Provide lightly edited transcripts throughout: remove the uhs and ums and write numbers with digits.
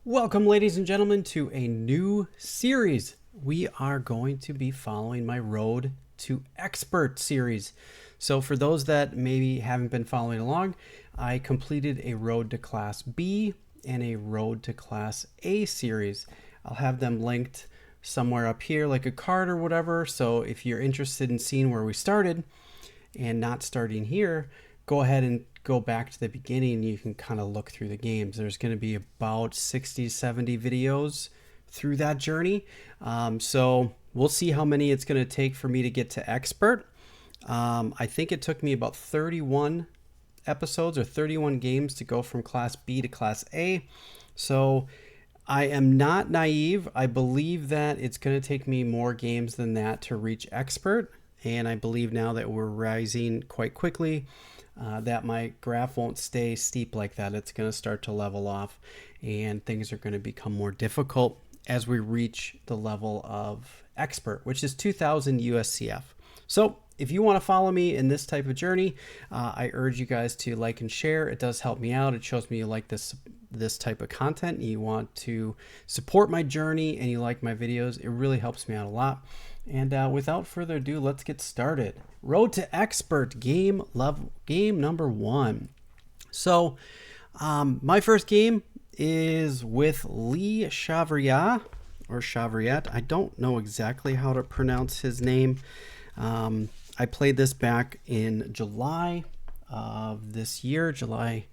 Welcome, ladies and gentlemen, to a new series. We are going to be following my Road to Expert series. So for those that maybe haven't been following along, I completed a Road to Class B and a Road to Class A series. I'll have them linked somewhere up here, like a card or whatever. So if you're interested in seeing where we started and not starting here, go ahead and go back to the beginning. You can kind of look through the games. There's going to be about 60, 70 videos through that journey. So we'll see how many it's going to take for me to get to expert. I think it took me about 31 episodes or 31 games to go from Class B to Class A. So I am not naive. I believe that it's going to take me more games than that to reach expert. And I believe now that we're rising quite quickly, that my graph won't stay steep like that. It's going to start to level off and things are going to become more difficult as we reach the level of expert, which is 2000 USCF. So if you want to follow me in this type of journey, I urge you guys to like and share. It does help me out. It shows me you like this type of content. You want to support my journey and you like my videos. It really helps me out a lot. And without further ado, let's get started. Road to Expert game number 1. So my first game is with Lee Chavriat or Chavriat. I don't know exactly how to pronounce his name. I played this back in July of this year, July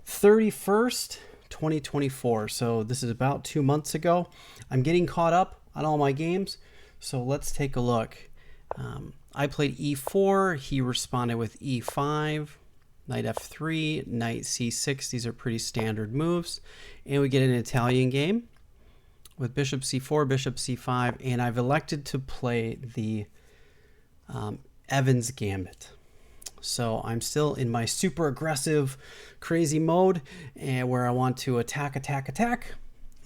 31st, 2024. So this is about 2 months ago. I'm getting caught up on all my games. So let's take a look. I played e4. He responded with e5, knight f3, knight c6. These are pretty standard moves. And we get an Italian game with bishop c4, bishop c5. And I've elected to play the Evans Gambit. So I'm still in my super aggressive, crazy mode and where I want to attack.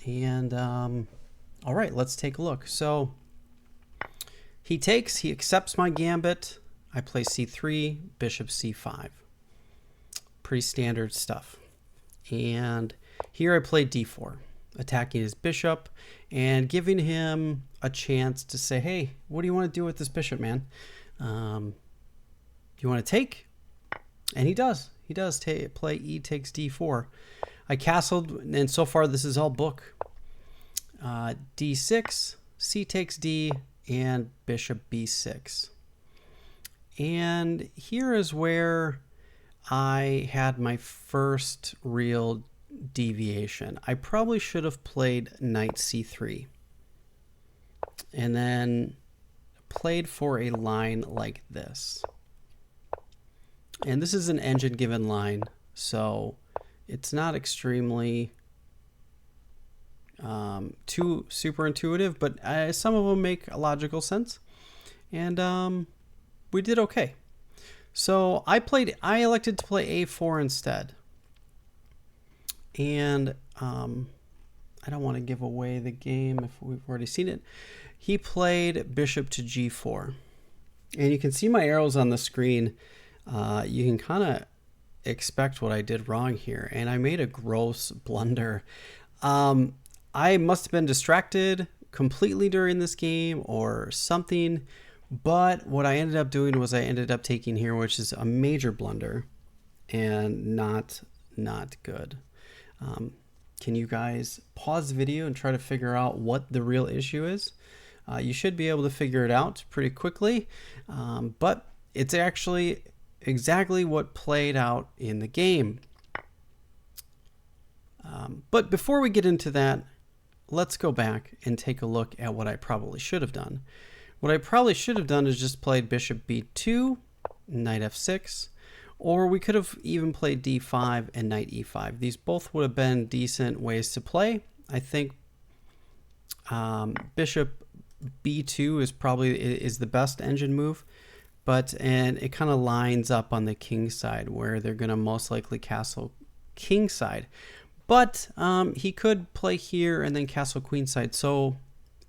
And all right, let's take a look. So he accepts my gambit. I play c3, bishop c5. Pretty standard stuff. And here I play d4, attacking his bishop and giving him a chance to say, hey, what do you want to do with this bishop, man? You want to take? And he does. He does play e takes d4. I castled, and so far this is all book. d6, c takes d, and bishop b6. And here is where I had my first real deviation. I probably should have played knight c3 and then played for a line like this. And this is an engine given line, so it's not extremely too super intuitive, but some of them make a logical sense. And we did okay. So I elected to play a4 instead. And I don't want to give away the game if we've already seen it. He played bishop to g4. And you can see my arrows on the screen. You can kind of expect what I did wrong here. And I made a gross blunder. I must have been distracted completely during this game or something. But what I ended up doing was I ended up taking here, which is a major blunder and not good. Can you guys pause the video and try to figure out what the real issue is? You should be able to figure it out pretty quickly, but it's actually exactly what played out in the game. But before we get into that, let's go back and take a look at what I probably should have done. What I probably should have done is just played bishop b2, knight f6, or we could have even played d5 and knight e5. These both would have been decent ways to play. I think bishop b2 is the best engine move, and it kind of lines up on the king side where they're going to most likely castle king side. But he could play here and then castle queen side, so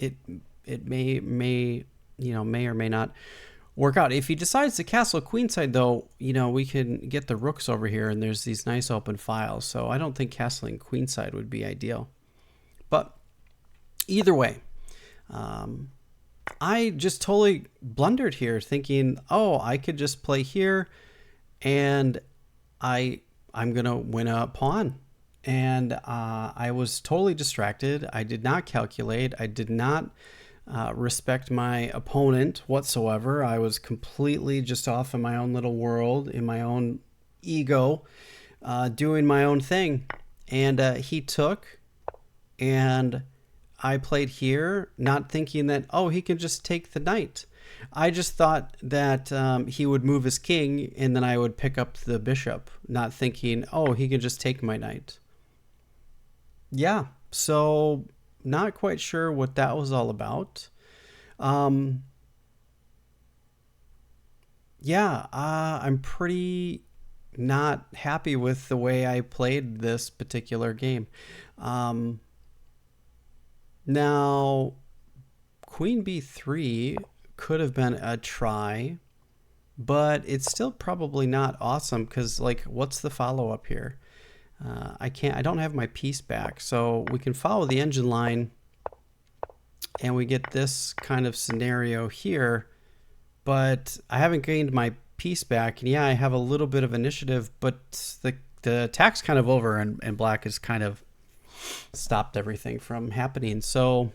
it may or may not work out. If he decides to castle queenside, though, we can get the rooks over here, and there's these nice open files. So I don't think castling queenside would be ideal. But either way, I just totally blundered here, thinking, oh, I could just play here and I'm gonna win a pawn. And I was totally distracted. I did not calculate. I did not respect my opponent whatsoever. I was completely just off in my own little world, in my own ego, doing my own thing. And he took, and I played here, not thinking that, oh, he can just take the knight. I just thought that he would move his king, and then I would pick up the bishop, not thinking, oh, he can just take my knight. Yeah, so not quite sure what that was all about. I'm pretty not happy with the way I played this particular game. Now, Queen B3 could have been a try, but it's still probably not awesome because, like, what's the follow-up here? I don't have my piece back, so we can follow the engine line and we get this kind of scenario here, but I haven't gained my piece back. And yeah, I have a little bit of initiative, but the attack's kind of over, and black has kind of stopped everything from happening. So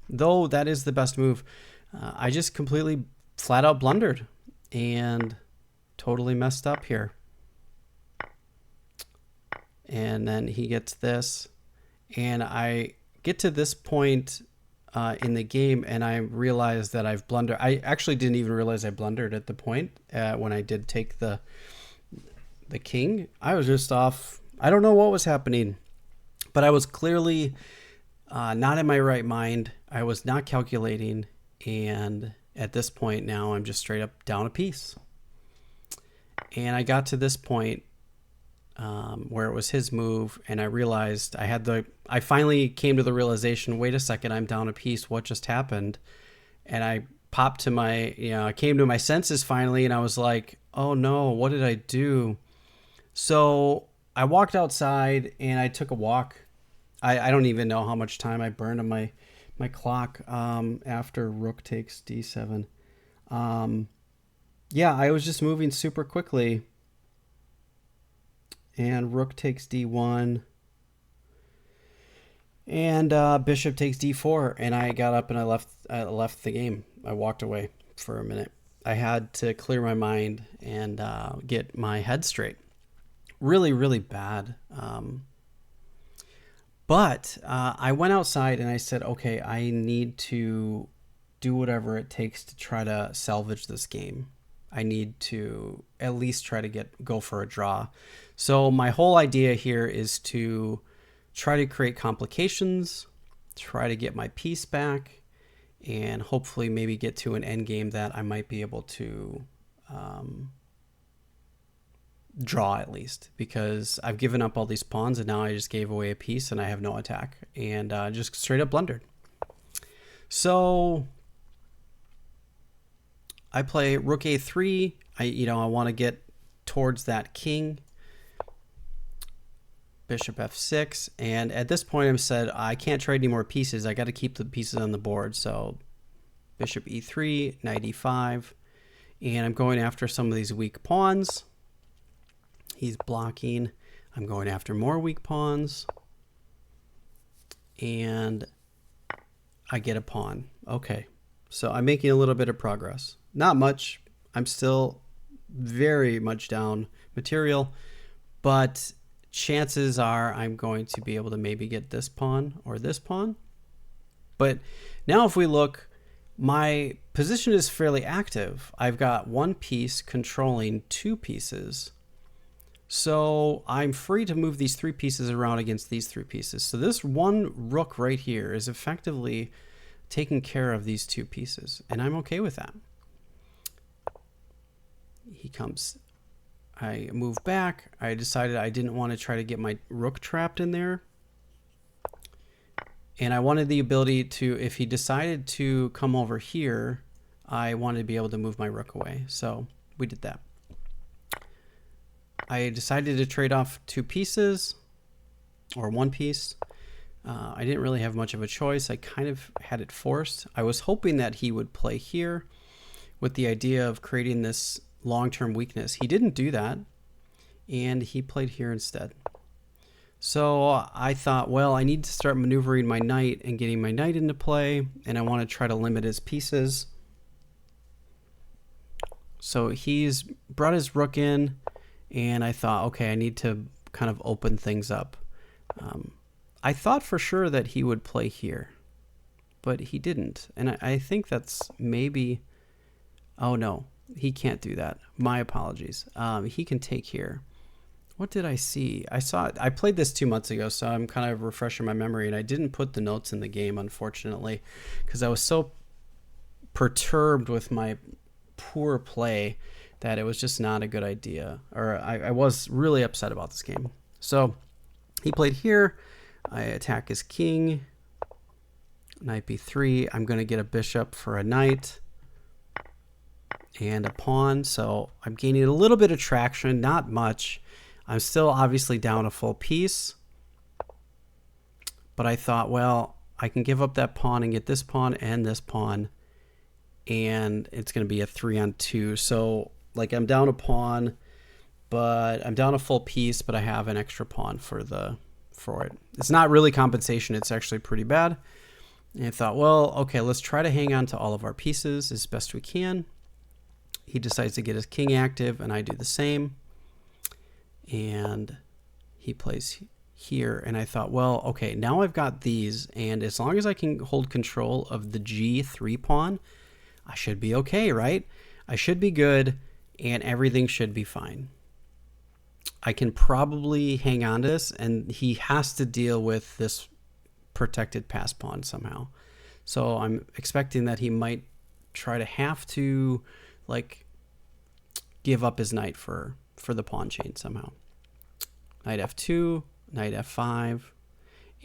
though that is the best move, I just completely flat out blundered and totally messed up here. And then he gets this, and I get to this point in the game, and I realize that I've blundered. I actually didn't even realize I blundered at the point when I did take the king. I was just off. I don't know what was happening, but I was clearly not in my right mind. I was not calculating, and at this point now I'm just straight up down a piece. And I got to this point where it was his move, and I realized I finally came to the realization, wait a second, I'm down a piece. What just happened? And I popped to I came to my senses finally, and I was like, oh no, what did I do? So I walked outside and I took a walk. I don't even know how much time I burned on my clock after rook takes d7. I was just moving super quickly. And rook takes d1. And bishop takes d4. And I got up and I left the game. I walked away for a minute. I had to clear my mind and get my head straight. Really, really bad. But I went outside and I said, okay, I need to do whatever it takes to try to salvage this game. I need to at least try to go for a draw. So my whole idea here is to try to create complications, try to get my piece back, and hopefully maybe get to an end game that I might be able to draw at least, because I've given up all these pawns and now I just gave away a piece and I have no attack, and just straight up blundered. So I play rook a3. I want to get towards that king. Bishop f6, and at this point I've said I can't trade any more pieces. I got to keep the pieces on the board. So bishop e3, knight e5, and I'm going after some of these weak pawns. He's blocking. I'm going after more weak pawns, and I get a pawn. Okay, so I'm making a little bit of progress. Not much. I'm still very much down material, but chances are I'm going to be able to maybe get this pawn or this pawn. But now if we look, my position is fairly active. I've got one piece controlling two pieces. So I'm free to move these three pieces around against these three pieces. So this one rook right here is effectively taking care of these two pieces, and I'm okay with that. He comes, I move back. I decided I didn't want to try to get my rook trapped in there. And I wanted the ability to, if he decided to come over here, I wanted to be able to move my rook away. So we did that. I decided to trade off two pieces, or one piece. I didn't really have much of a choice. I kind of had it forced. I was hoping that he would play here with the idea of creating this long-term weakness. He didn't do that, and he played here instead. So I thought, well, I need to start maneuvering my knight and getting my knight into play, and I want to try to limit his pieces. So he's brought his rook in, and I thought, okay, I need to kind of open things up. I thought for sure that he would play here, but he didn't. And I think that's maybe... Oh, no, he can't do that. My apologies. He can take here. What did I see? I played this 2 months ago, so I'm kind of refreshing my memory, and I didn't put the notes in the game, unfortunately, because I was so perturbed with my poor play that it was just not a good idea. Or I was really upset about this game. So he played here. I attack his king. Knight b3. I'm going to get a bishop for a knight and a pawn. So I'm gaining a little bit of traction, not much. I'm still obviously down a full piece. But I thought, well, I can give up that pawn and get this pawn and this pawn. And it's going to be a 3-on-2. So like I'm down a pawn, but I'm down a full piece, but I have an extra pawn for it. It's not really compensation. It's actually pretty bad. And I thought, well, okay, let's try to hang on to all of our pieces as best we can. He decides to get his king active, and I do the same. And he plays here, and I thought, well, okay, now I've got these, and as long as I can hold control of the G3 pawn, I should be okay, right? I should be good, and everything should be fine. I can probably hang on to this, and he has to deal with this protected pass pawn somehow. So I'm expecting that he might try to have to like give up his knight for the pawn chain somehow. Knight f2, knight f5,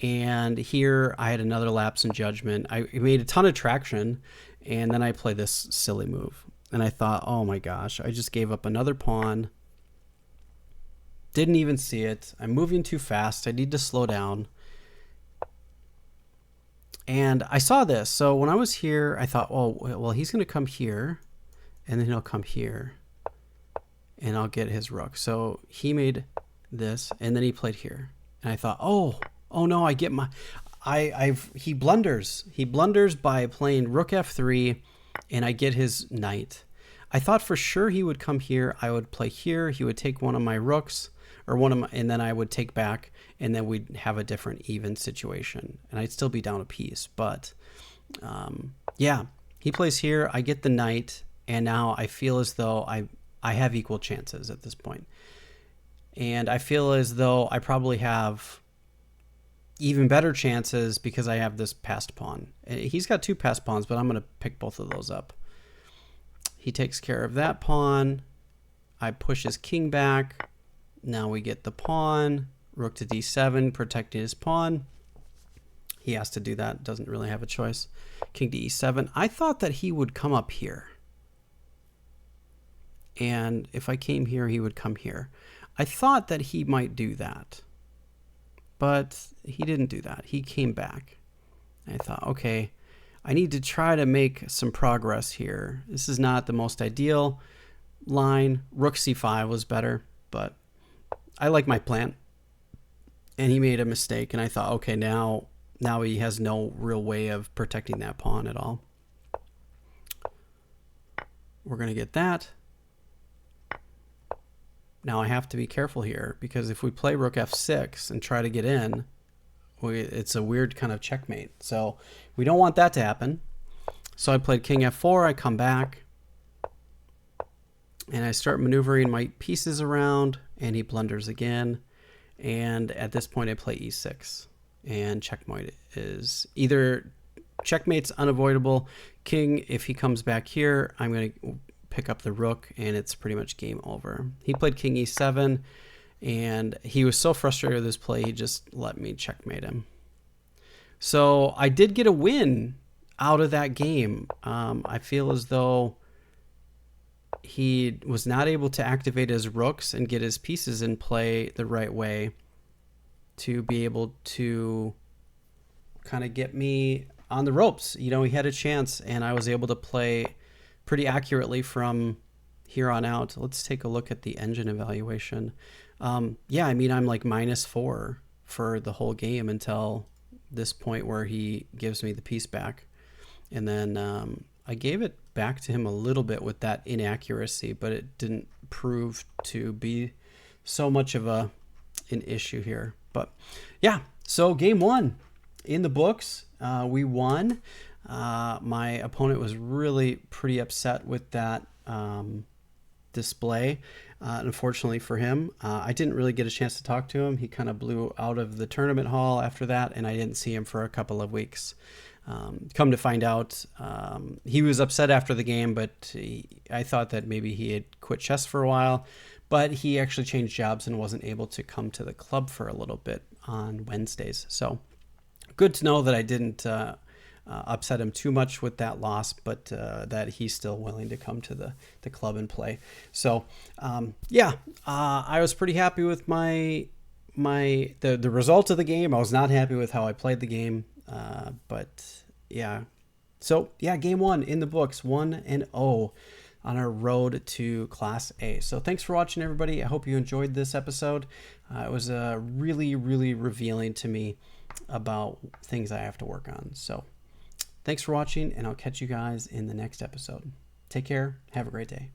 and here I had another lapse in judgment. I made a ton of traction, and then I play this silly move. And I thought, oh my gosh, I just gave up another pawn. Didn't even see it. I'm moving too fast. I need to slow down. And I saw this. So when I was here, I thought, oh, well, he's going to come here, and then he'll come here, and I'll get his rook. So he made this, and then he played here. And I thought, oh no, I get my... he blunders. He blunders by playing rook f3, and I get his knight. I thought for sure he would come here. I would play here. He would take one of my rooks, and then I would take back, and then we'd have a different even situation, and I'd still be down a piece. But yeah, he plays here. I get the knight, and now I feel as though I have equal chances at this point, and I feel as though I probably have even better chances because I have this passed pawn. He's got two passed pawns, but I'm going to pick both of those up. He takes care of that pawn. I push his king back. Now we get the pawn. Rook to d7, protecting his pawn. He has to do that. Doesn't really have a choice. King to e7. I thought that he would come up here. And if I came here, he would come here. I thought that he might do that. But he didn't do that. He came back. I thought, okay, I need to try to make some progress here. This is not the most ideal line. Rook c5 was better, but I like my plan. And he made a mistake, and I thought, okay, now he has no real way of protecting that pawn at all. We're going to get that. Now I have to be careful here, because if we play rook f6 and try to get in, it's a weird kind of checkmate. So we don't want that to happen. So I played king f4. I come back, and I start maneuvering my pieces around, and he blunders again. And at this point, I play e6. And checkmate is either checkmate's unavoidable. King, if he comes back here, I'm going to pick up the rook, and it's pretty much game over. He played king e7, and he was so frustrated with his play, he just let me checkmate him. So I did get a win out of that game. I feel as though he was not able to activate his rooks and get his pieces in play the right way to be able to kind of get me on the ropes. You know, he had a chance, and I was able to play pretty accurately from here on out. Let's take a look at the engine evaluation. Yeah, I mean, I'm like -4 for the whole game until this point where he gives me the piece back. And then I gave it back to him a little bit with that inaccuracy, but it didn't prove to be so much of an issue here. But yeah, so game 1 in the books, we won. My opponent was really pretty upset with that display. Unfortunately for him, I didn't really get a chance to talk to him. He kind of blew out of the tournament hall after that, and I didn't see him for a couple of weeks. Come to find out, he was upset after the game, but I thought that maybe he had quit chess for a while, but he actually changed jobs and wasn't able to come to the club for a little bit on Wednesdays. So good to know that I didn't upset him too much with that loss, but that he's still willing to come to the club and play. So yeah, I was pretty happy with the result of the game. I was not happy with how I played the game, but yeah. So yeah, game 1 in the books, 1-0 on our road to Class A. So thanks for watching, everybody. I hope you enjoyed this episode. It was really, really revealing to me about things I have to work on. So thanks for watching, and I'll catch you guys in the next episode. Take care. Have a great day.